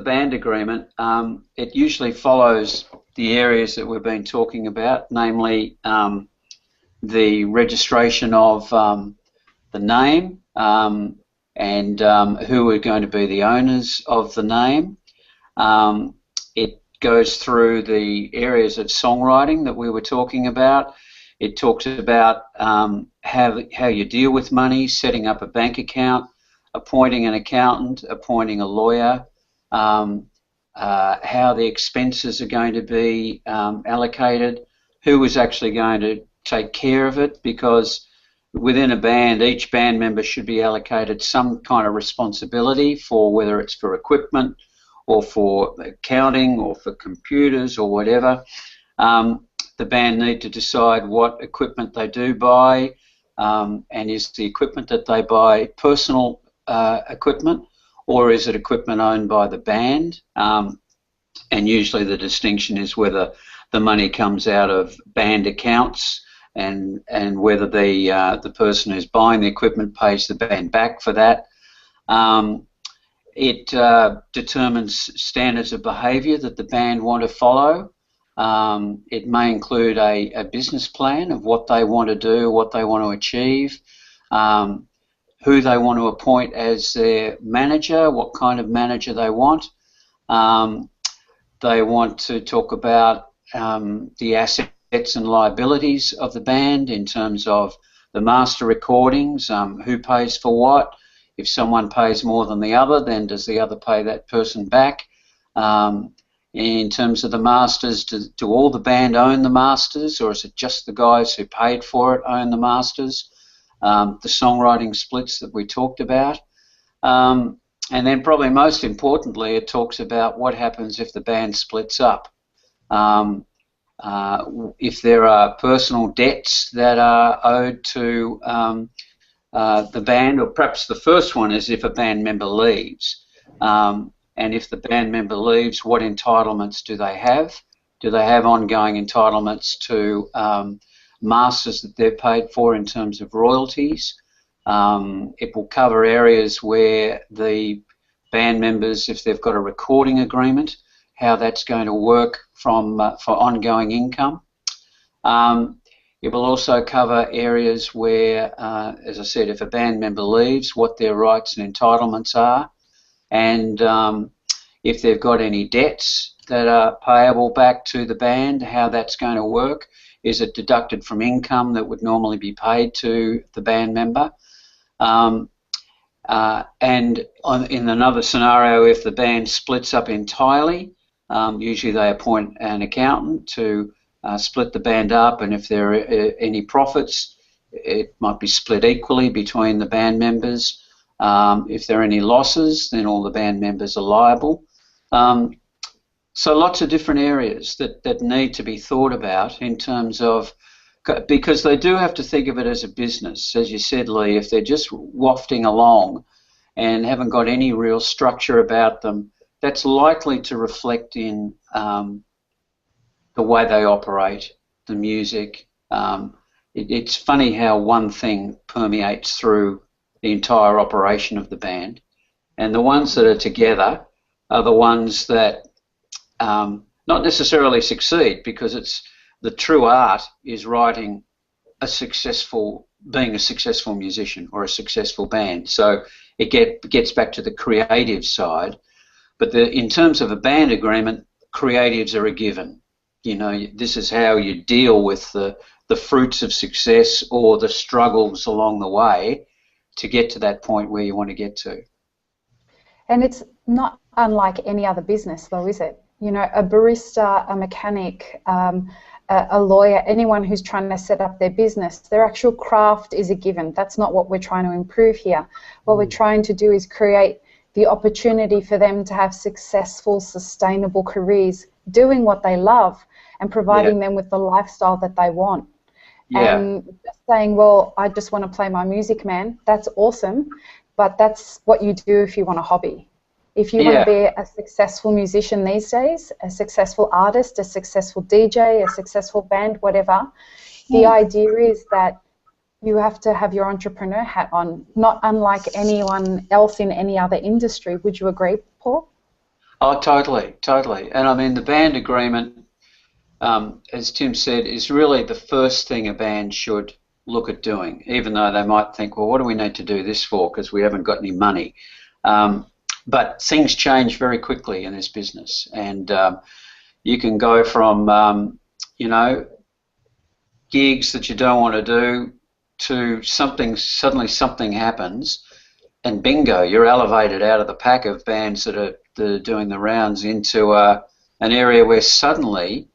band agreement, it usually follows the areas that we've been talking about, namely the registration of the name and who are going to be the owners of the name. It goes through the areas of songwriting that we were talking about. It talks about how you deal with money, setting up a bank account, appointing an accountant, appointing a lawyer, how the expenses are going to be allocated, who is actually going to take care of it, because within a band, each band member should be allocated some kind of responsibility for whether it's for equipment or for accounting or for computers or whatever. The band need to decide what equipment they do buy, and is the equipment that they buy personal equipment, or is it equipment owned by the band? And usually the distinction is whether the money comes out of band accounts and whether the person who's buying the equipment pays the band back for that. It determines standards of behaviour that the band want to follow. It may include a business plan of what they want to do, what they want to achieve, who they want to appoint as their manager, what kind of manager they want. They want to talk about the assets and liabilities of the band in terms of the master recordings, who pays for what. If someone pays more than the other, then does the other pay that person back? In terms of the masters, do all the band own the masters, or is it just the guys who paid for it own the masters? The songwriting splits that we talked about. And then probably most importantly, it talks about what happens if the band splits up. If there are personal debts that are owed to the band, or perhaps the first one is if a band member leaves. And if the band member leaves, what entitlements do they have? Do they have ongoing entitlements to masters that they're paid for in terms of royalties? It will cover areas where the band members, if they've got a recording agreement, how that's going to work for ongoing income. It will also cover areas where, as I said, if a band member leaves, what their rights and entitlements are, and if they've got any debts that are payable back to the band, how that's going to work. Is it deducted from income that would normally be paid to the band member? And in another scenario, if the band splits up entirely, usually they appoint an accountant to split the band up, and if there are any profits, it might be split equally between the band members. If there are any losses, then all the band members are liable. So lots of different areas that need to be thought about in terms of, because they do have to think of it as a business. As you said, Lee, if they're just wafting along and haven't got any real structure about them, that's likely to reflect in the way they operate, the music. It's funny how one thing permeates through the entire operation of the band, and the ones that are together are the ones that not necessarily succeed, because it's the true art is writing being a successful musician or a successful band. So it gets back to the creative side, but in terms of a band agreement, creatives are a given. You know, this is how you deal with the fruits of success or the struggles along the way to get to that point where you want to get to. And it's not unlike any other business, though, is it? You know, a barista, a mechanic, a lawyer, anyone who's trying to set up their business, their actual craft is a given. That's not what we're trying to improve here. What we're trying to do is create the opportunity for them to have successful, sustainable careers doing what they love and providing them with the lifestyle that they want. And saying, well, I just want to play my music, man, that's awesome, but that's what you do if you want a hobby. If you want to be a successful musician these days, a successful artist, a successful DJ, a successful band, whatever, the idea is that you have to have your entrepreneur hat on, not unlike anyone else in any other industry. Would you agree, Paul? Oh, totally, totally. And I mean, the band agreement, as Tim said, is really the first thing a band should look at doing, even though they might think, well, what do we need to do this for? Because we haven't got any money. But things change very quickly in this business, and you can go from, you know, gigs that you don't want to do to something, suddenly something happens, and bingo, you're elevated out of the pack of bands that are doing the rounds into an area where suddenly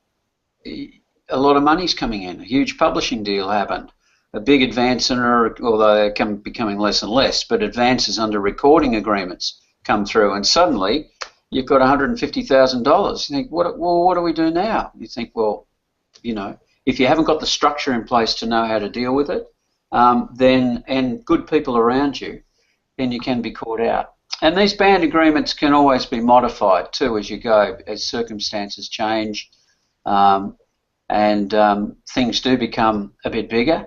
a lot of money's coming in. A huge publishing deal happened. A big advance, although they're becoming less and less, but advances under recording agreements come through, and suddenly you've got $150,000. You think, what do we do now? You think, well, you know, if you haven't got the structure in place to know how to deal with it, then and good people around you, then you can be caught out. And these band agreements can always be modified too as you go, as circumstances change, and things do become a bit bigger.